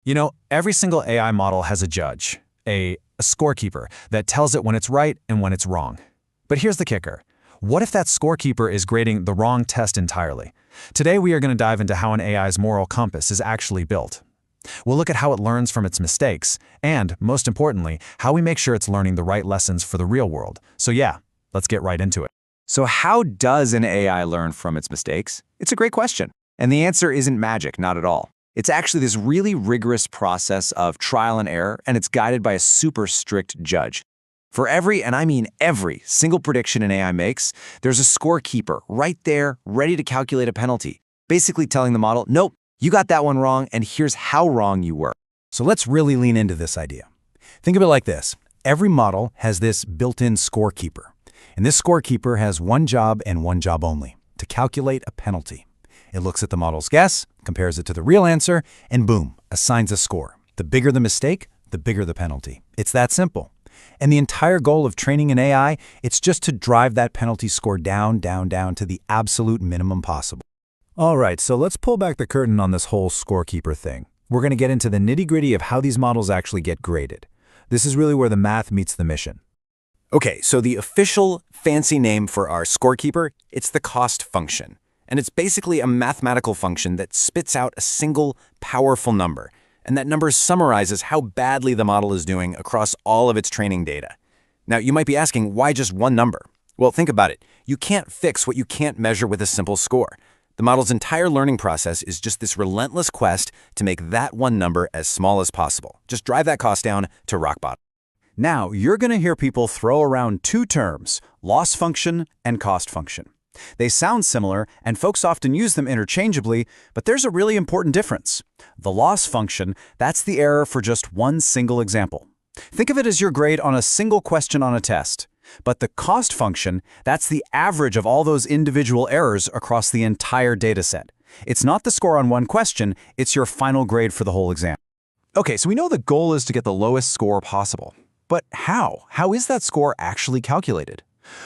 You know, every single AI model has a judge, a scorekeeper, that tells it when it's right and when it's wrong. But here's the kicker. What if that scorekeeper is grading the wrong test entirely? Today we are going to dive into how an AI's moral compass is actually built. We'll look at how it learns from its mistakes, and, most importantly, how we make sure it's learning the right lessons for the real world. So yeah, let's get right into it. So how does an AI learn from its mistakes? It's a great question. And the answer isn't magic, not at all. It's actually this really rigorous process of trial and error, and it's guided by a super strict judge. For every, and I mean every, single prediction an AI makes, there's a scorekeeper right there, ready to calculate a penalty, basically telling the model, nope, you got that one wrong, and here's how wrong you were. So let's really lean into this idea. Think of it like this. Every model has this built-in scorekeeper. And this scorekeeper has one job and one job only, to calculate a penalty. It looks at the model's guess, compares it to the real answer, and boom, assigns a score. The bigger the mistake, the bigger the penalty. It's that simple. And the entire goal of training an AI, it's just to drive that penalty score down to the absolute minimum possible. All right, so let's pull back the curtain on this whole scorekeeper thing. We're going to get into the nitty-gritty of how these models actually get graded. This is really where the math meets the mission. Okay, so the official fancy name for our scorekeeper, it's the cost function. And it's basically a mathematical function that spits out a single powerful number. And that number summarizes how badly the model is doing across all of its training data. Now, you might be asking, why just one number? Well, think about it. You can't fix what you can't measure with a simple score. The model's entire learning process is just this relentless quest to make that one number as small as possible. Just drive that cost down to rock bottom. Now, you're going to hear people throw around two terms, loss function and cost function. They sound similar, and folks often use them interchangeably, but there's a really important difference. The loss function, that's the error for just one single example. Think of it as your grade on a single question on a test. But the cost function, that's the average of all those individual errors across the entire dataset. It's not the score on one question, it's your final grade for the whole exam. Okay, so we know the goal is to get the lowest score possible. But how? How is that score actually calculated?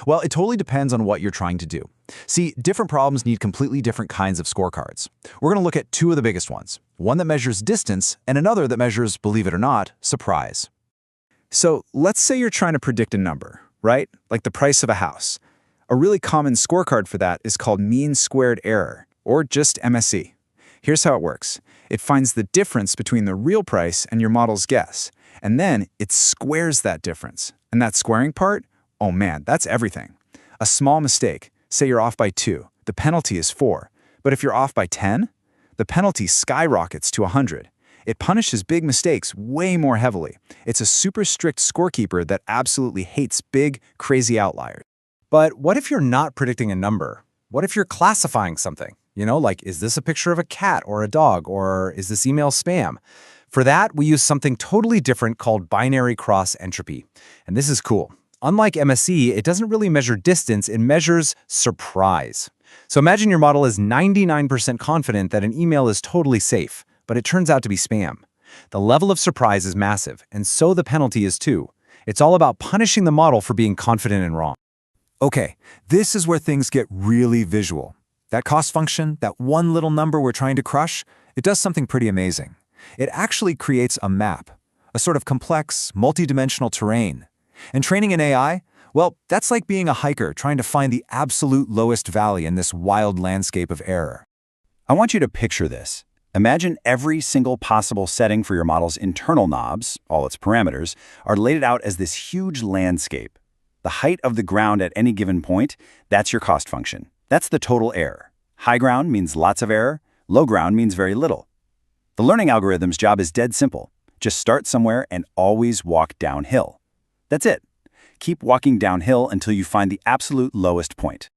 Well, it totally depends on what you're trying to do. See, different problems need completely different kinds of scorecards. We're going to look at two of the biggest ones, one that measures distance and another that measures, believe it or not, surprise. So let's say you're trying to predict a number, right? Like the price of a house. A really common scorecard for that is called mean squared error, or just MSE. Here's how it works. It finds the difference between the real price and your model's guess, and then it squares that difference. And that squaring part, oh man, that's everything. A small mistake, say you're off by 2, the penalty is 4. But if you're off by 10, the penalty skyrockets to 100. It punishes big mistakes way more heavily. It's a super strict scorekeeper that absolutely hates big, crazy outliers. But what if you're not predicting a number? What if you're classifying something? You know, like, is this a picture of a cat or a dog, or is this email spam? For that, we use something totally different called binary cross-entropy. And this is cool. Unlike MSE, it doesn't really measure distance, it measures surprise. So imagine your model is 99% confident that an email is totally safe, but it turns out to be spam. The level of surprise is massive, and so the penalty is too. It's all about punishing the model for being confident and wrong. Okay, this is where things get really visual. That cost function, that one little number we're trying to crush, it does something pretty amazing. It actually creates a map, a sort of complex, multidimensional terrain. And training an AI, well, that's like being a hiker trying to find the absolute lowest valley in this wild landscape of error. I want you to picture this. Imagine every single possible setting for your model's internal knobs, all its parameters, are laid out as this huge landscape. The height of the ground at any given point, that's your cost function. That's the total error. High ground means lots of error, low ground means very little. The learning algorithm's job is dead simple. Just start somewhere and always walk downhill. That's it. Keep walking downhill until you find the absolute lowest point.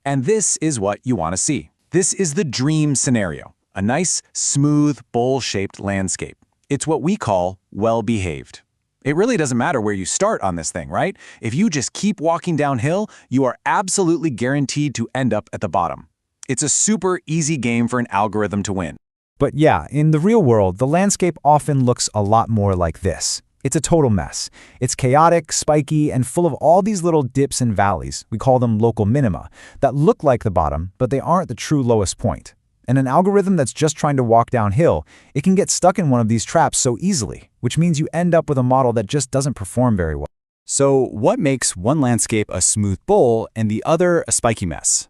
And this is what you want to see. This is the dream scenario. A nice, smooth, bowl-shaped landscape. It's what we call well-behaved. It really doesn't matter where you start on this thing, right? If you just keep walking downhill, you are absolutely guaranteed to end up at the bottom. It's a super easy game for an algorithm to win. But yeah, in the real world, the landscape often looks a lot more like this. It's a total mess. It's chaotic, spiky, and full of all these little dips and valleys, we call them local minima, that look like the bottom, but they aren't the true lowest point. And an algorithm that's just trying to walk downhill, it can get stuck in one of these traps so easily, which means you end up with a model that just doesn't perform very well. So what makes one landscape a smooth bowl and the other a spiky mess?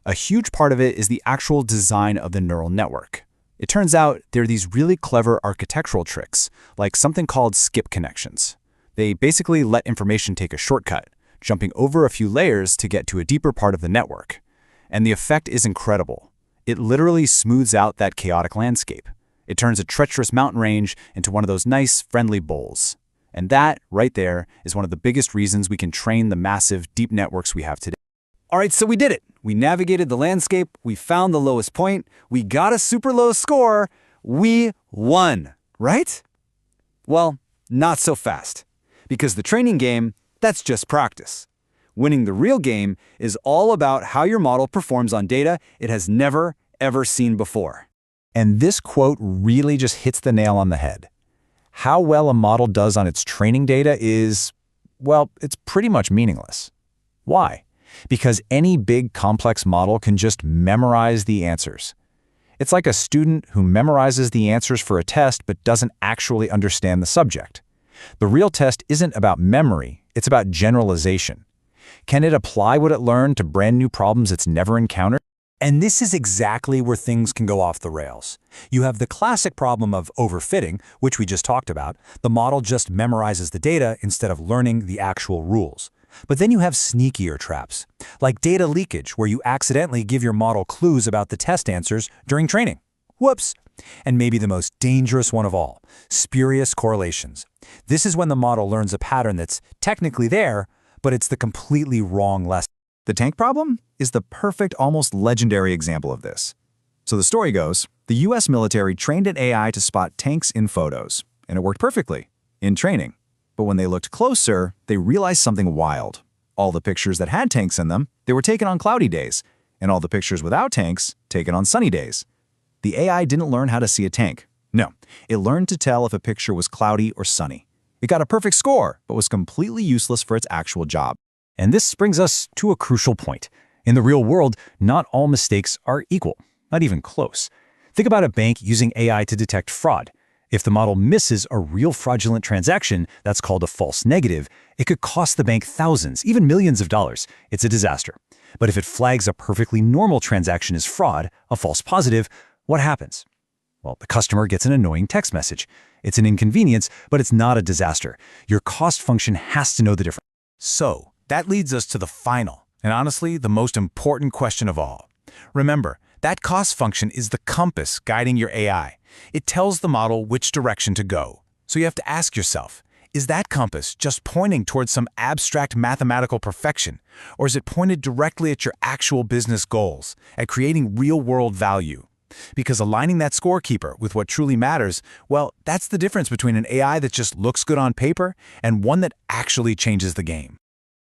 A huge part of it is the actual design of the neural network. It turns out there are these really clever architectural tricks, like something called skip connections. They basically let information take a shortcut, jumping over a few layers to get to a deeper part of the network. And the effect is incredible. It literally smooths out that chaotic landscape. It turns a treacherous mountain range into one of those nice, friendly bowls. And that, right there, is one of the biggest reasons we can train the massive, deep networks we have today. All right, so we did it. We navigated the landscape, we found the lowest point, we got a super low score, we won, right? Well, not so fast. Because the training game, that's just practice. Winning the real game is all about how your model performs on data it has never, ever seen before. And this quote really just hits the nail on the head. How well a model does on its training data is, well, it's pretty much meaningless. Why? Because any big, complex model can just memorize the answers. It's like a student who memorizes the answers for a test but doesn't actually understand the subject. The real test isn't about memory, it's about generalization. Can it apply what it learned to brand new problems it's never encountered? And this is exactly where things can go off the rails. You have the classic problem of overfitting, which we just talked about. The model just memorizes the data instead of learning the actual rules. But then you have sneakier traps, like data leakage, where you accidentally give your model clues about the test answers during training. Whoops! And maybe the most dangerous one of all, spurious correlations. This is when the model learns a pattern that's technically there, but it's the completely wrong lesson. The tank problem is the perfect, almost legendary example of this. So the story goes, the US military trained an AI to spot tanks in photos, and it worked perfectly in training. But when they looked closer, they realized something wild. All the pictures that had tanks in them, they were taken on cloudy days, and all the pictures without tanks, taken on sunny days. The AI didn't learn how to see a tank. No, it learned to tell if a picture was cloudy or sunny. It got a perfect score, but was completely useless for its actual job. And this brings us to a crucial point. In the real world, not all mistakes are equal, not even close. Think about a bank using AI to detect fraud. If the model misses a real fraudulent transaction, that's called a false negative, it could cost the bank thousands, even millions of dollars. It's a disaster. But if it flags a perfectly normal transaction as fraud, a false positive, what happens? Well, the customer gets an annoying text message. It's an inconvenience, but it's not a disaster. Your cost function has to know the difference. So, that leads us to the final, and honestly, the most important question of all. Remember, that cost function is the compass guiding your AI. It tells the model which direction to go. So you have to ask yourself, is that compass just pointing towards some abstract mathematical perfection, or is it pointed directly at your actual business goals, at creating real-world value? Because aligning that scorekeeper with what truly matters, well, that's the difference between an AI that just looks good on paper and one that actually changes the game.